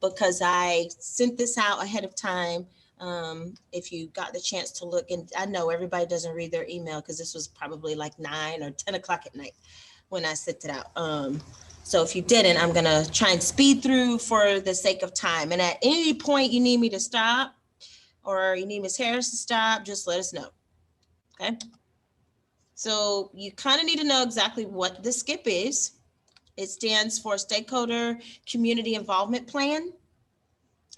because I sent this out ahead of time. If you got the chance to look, and I know everybody doesn't read their email because this was probably like 9 or 10 o'clock at night when I sent it out. So if you didn't, I'm gonna try and speed through for the sake of time. And at any point you need me to stop or you need Ms. Harris to stop, just let us know, okay? So you kind of need to know exactly what the SCIP is. It stands for Stakeholder Community Involvement Plan.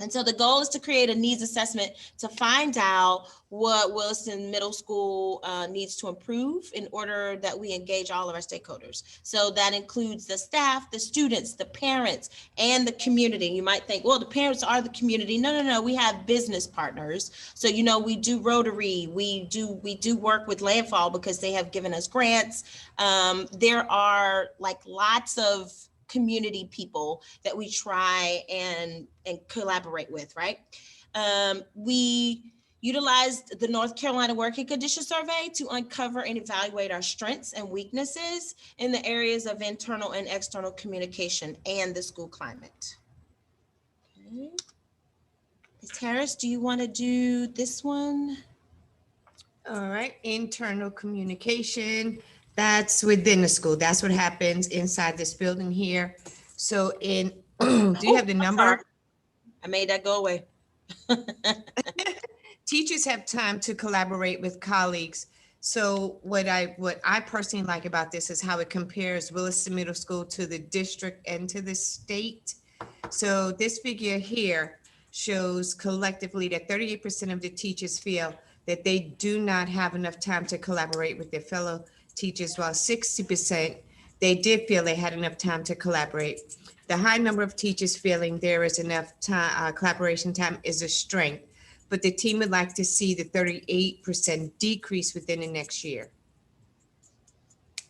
And so the goal is to create a needs assessment to find out what Williston Middle School needs to improve in order that we engage all of our stakeholders. So that includes the staff, the students, the parents, and the community. You might think, well, the parents are the community. No, we have business partners. So, you know, we do Rotary, we do work with Landfall because they have given us grants. There are like lots of community people that we try and collaborate with, right? We utilized the North Carolina Working Condition Survey to uncover and evaluate our strengths and weaknesses in the areas of internal and external communication and the school climate. Okay. Ms. Harris, do you want to do this one? All right, internal communication. That's within the school. That's what happens inside this building here. So do you have the number? I made that go away. Teachers have time to collaborate with colleagues. So what I personally like about this is how it compares Williston Middle School to the district and to the state. So this figure here shows collectively that 38% of the teachers feel that they do not have enough time to collaborate with their fellow teachers, while 60% they did feel they had enough time to collaborate. The high number of teachers feeling there is enough time, collaboration time is a strength, but the team would like to see the 38% decrease within the next year.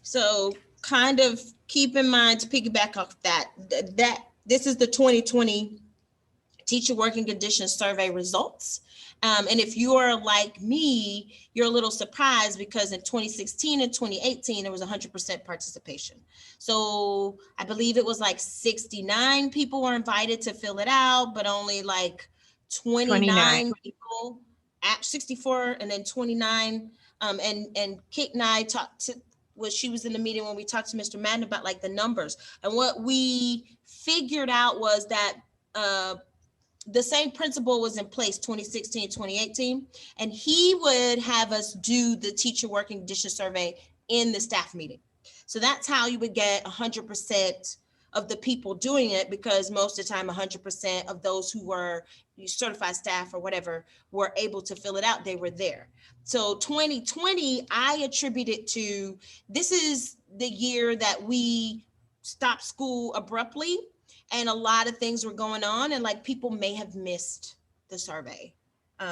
So kind of keep in mind, to piggyback off that this is the 2020 Teacher Working Conditions Survey results. And if you are like me, you're a little surprised because in 2016 and 2018, there was 100% participation. So I believe it was like 69 people were invited to fill it out, but only like 29 people at 64 and then 29. And Kate and I talked to, she was in the meeting when we talked to Mr. Madden about like the numbers. And what we figured out was that the same principle was in place 2016, 2018, and he would have us do the teacher working condition survey in the staff meeting. So that's how you would get 100% of the people doing it, because most of the time 100% of those who were certified staff or whatever were able to fill it out. They were there. So 2020, I attribute it to, this is the year that we stopped school abruptly. And a lot of things were going on, and like people may have missed the survey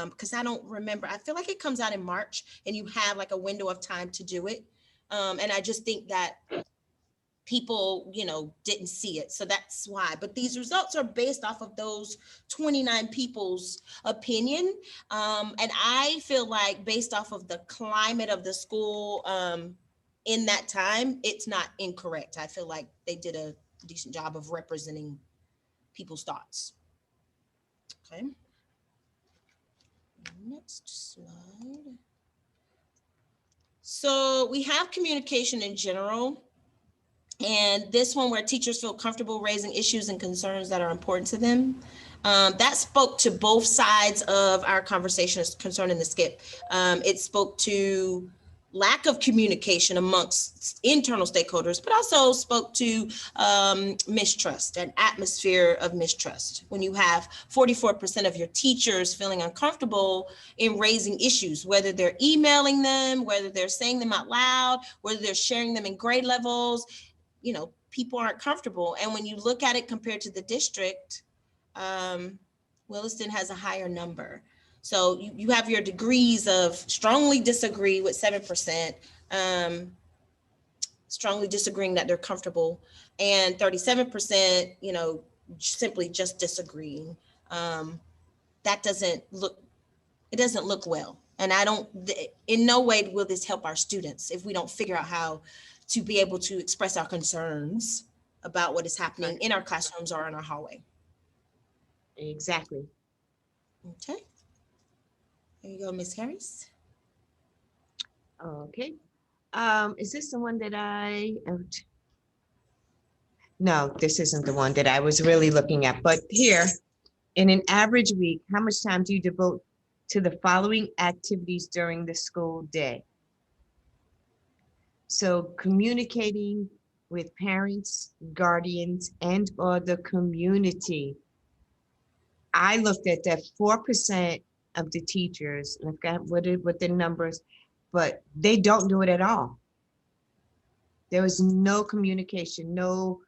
because I don't remember. I feel like it comes out in March and you have like a window of time to do it. And I just think that people, you know, didn't see it. So that's why. But these results are based off of those 29 people's opinion. And I feel like based off of the climate of the school in that time, it's not incorrect. I feel like they did a decent job of representing people's thoughts. Okay. Next slide. So we have communication in general, and this one where teachers feel comfortable raising issues and concerns that are important to them. That spoke to both sides of our conversation concerning the SCIP. It spoke to lack of communication amongst internal stakeholders, but also spoke to mistrust, an atmosphere of mistrust. When you have 44% of your teachers feeling uncomfortable in raising issues, whether they're emailing them, whether they're saying them out loud, whether they're sharing them in grade levels, you know, people aren't comfortable. And when you look at it compared to the district, Williston has a higher number. So you have your degrees of strongly disagree with 7%, strongly disagreeing that they're comfortable, and 37%, you know, simply just disagreeing. That doesn't look well. And in no way will this help our students if we don't figure out how to be able to express our concerns about what is happening in our classrooms or in our hallway. Exactly. Okay. There you go, Ms. Harris. Okay. Is this the one that no, this isn't the one that I was really looking at, but here, in an average week, how much time do you devote to the following activities during the school day? So communicating with parents, guardians, and or the community. I looked at that 4% of the teachers, and I've got what the numbers, but they don't do it at all. There was no communication, no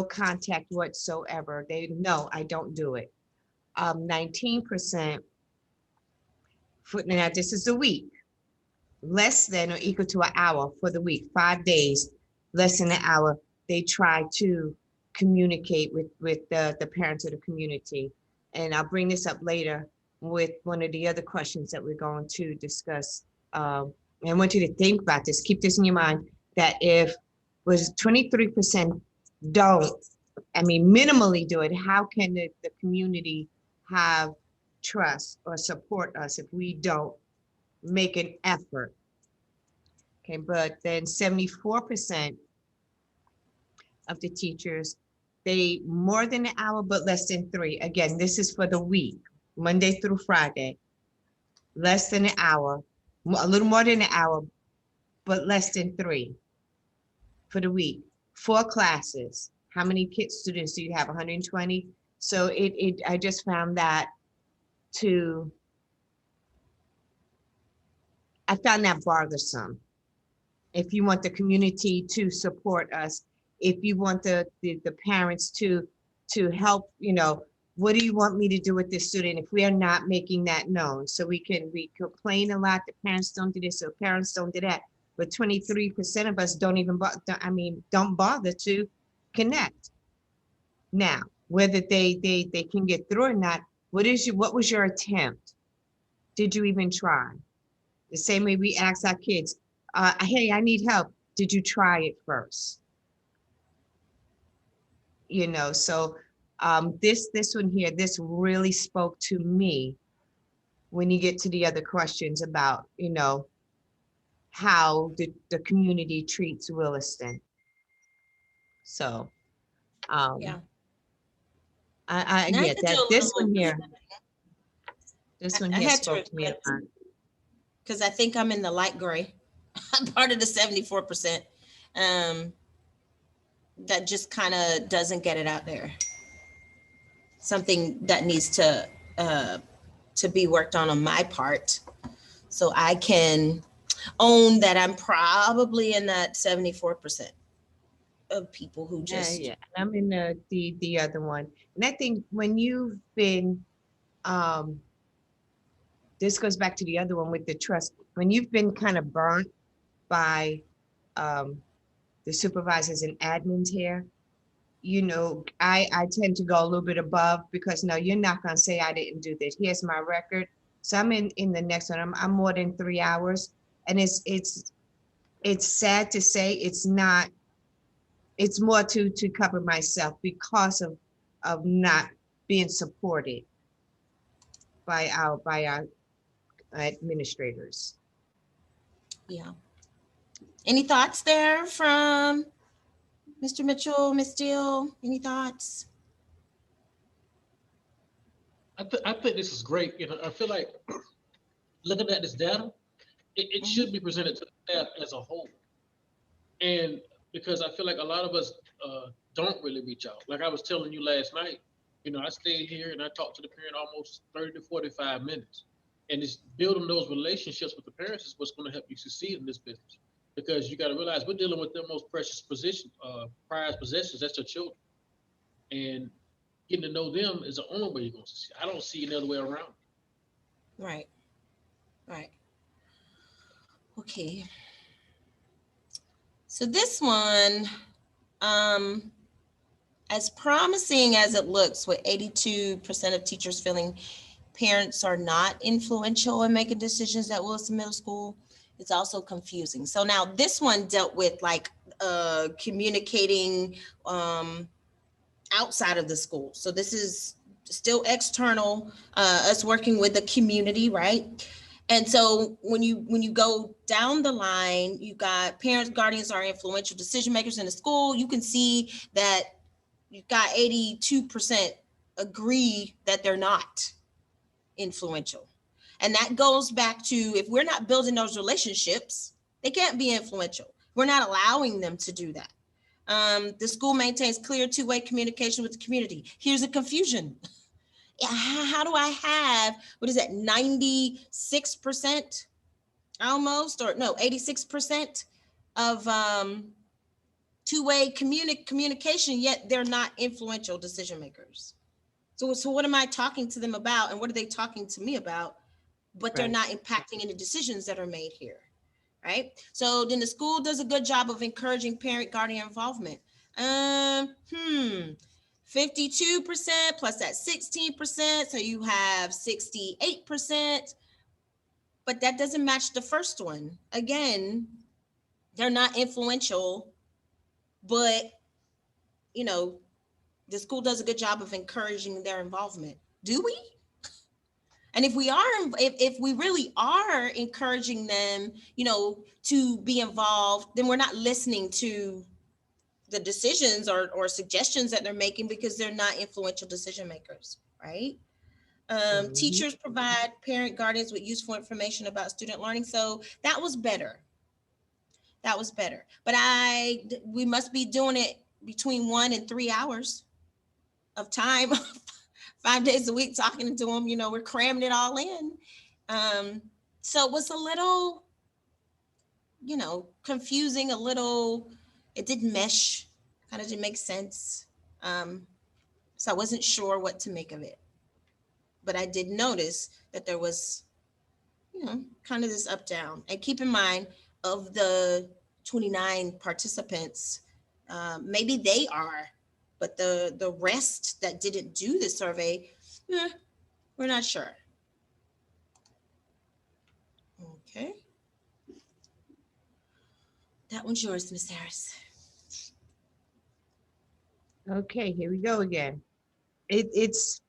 contact whatsoever. They no, I don't do it. 19%, now this is a week, less than or equal to an hour for the week, 5 days, less than an hour. They try to communicate with the parents of the community. And I'll bring this up later with one of the other questions that we're going to discuss. And I want you to think about this, keep this in your mind, that if was 23% don't, I mean, minimally do it, how can the community have trust or support us if we don't make an effort? Okay, but then 74% of the teachers, they more than an hour, but less than 3. Again, this is for the week, Monday through Friday, less than an hour, a little more than an hour, but less than 3 for the week. 4 classes. How many kids, students do you have? 120. So I just found that I found that bothersome. If you want the community to support us, if you want the parents to help, what do you want me to do with this student if we are not making that known? So we complain a lot, the parents don't do this, so parents don't do that. But 23% of us don't bother to connect. Now, whether they can get through or not, what was your attempt? Did you even try? The same way we ask our kids, hey, I need help. Did you try it first? So this one here, this really spoke to me when you get to the other questions about, how the community treats Williston. So, Yeah. yeah, this one here I had to spoke to me a lot. because I think I'm in the light gray. I'm part of the 74%. That just kind of doesn't get it out there. Something that needs to be worked on my part, so I can own that I'm probably in that 74% of people who just yeah. I'm in the other one, and I think when you've been this goes back to the other one with the trust. When you've been kind of burnt by the supervisors and admins here, I tend to go a little bit above, because no, you're not going to say I didn't do this. Here's my record. So I'm in the next one. I'm more than 3 hours, and it's sad to say it's not. It's more to cover myself because of not being supported by our administrators. Yeah. Any thoughts there from Mr. Mitchell, Ms. Steele? Any thoughts? I think this is great. I feel like looking at this data, it should be presented to the staff as a whole. And because I feel like a lot of us don't really reach out. Like I was telling you last night, I stayed here and I talked to the parent almost 30 to 45 minutes. And it's building those relationships with the parents is what's going to help you succeed in this business. Because you got to realize we're dealing with their most precious prized possessions, that's their children. And getting to know them is the only way you're going to succeed. I don't see any other way around. Right. Okay. So this one, as promising as it looks, with 82% of teachers feeling parents are not influential in making decisions at Williston Middle School, it's also confusing. So now this one dealt with like communicating outside of the school. So this is still external, us working with the community, right? And so when you go down the line, you got parents, guardians are influential decision makers in the school. You can see that you've got 82% agree that they're not influential. And that goes back to, if we're not building those relationships, they can't be influential. We're not allowing them to do that. The school maintains clear two-way communication with the community. Here's a confusion. How do I have, what is that, 96% almost, or no, 86% of two-way communication, yet they're not influential decision makers? So what am I talking to them about, and what are they talking to me about, but they're Right. not impacting any decisions that are made here, right? So then the school does a good job of encouraging parent guardian involvement. 52% plus that 16%, so you have 68%, but that doesn't match the first one. Again, they're not influential, but you know, the school does a good job of encouraging their involvement. Do we? And if we are, if we really are encouraging them, you know, to be involved, then we're not listening to the decisions or suggestions that they're making, because they're not influential decision makers, right? Teachers provide parent guardians with useful information about student learning. So that was better. That was better. But we must be doing it between 1 and 3 hours of time, 5 days a week, talking to them. You know, we're cramming it all in. So it was a little, you know, confusing, a little, it didn't mesh, kind of didn't make sense. So I wasn't sure what to make of it. But I did notice that there was, you know, kind of this up down. And keep in mind, of the 29 participants, maybe they are, but the rest that didn't do the survey, we're not sure. Okay. That one's yours, Ms. Harris. Okay, here we go again. It's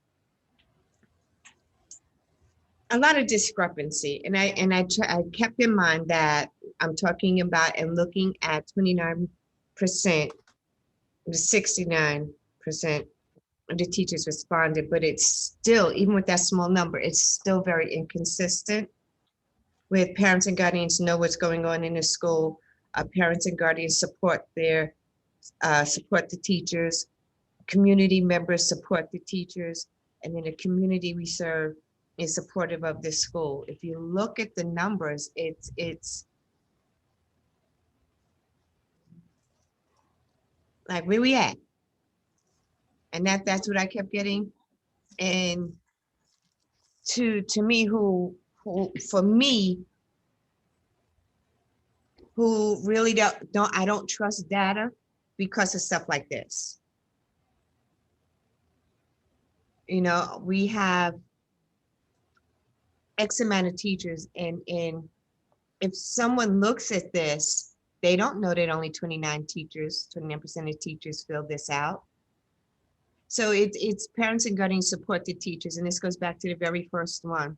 a lot of discrepancy, and I kept in mind that I'm talking about and looking at 29%, the 69% of the teachers responded, but it's still, even with that small number, it's still very inconsistent. With parents and guardians know what's going on in the school, parents and guardians support the teachers, community members support the teachers, and then the community we serve is supportive of this school. If you look at the numbers, it's like, where we at? And that's what I kept getting. And to me, who who really I don't trust data because of stuff like this. You know, we have X amount of teachers, and if someone looks at this, they don't know that only 29% of teachers fill this out. So it's parents and guardians support the teachers, and this goes back to the very first one.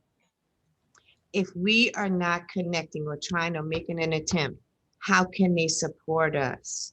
If we are not connecting or trying or making an attempt, how can they support us?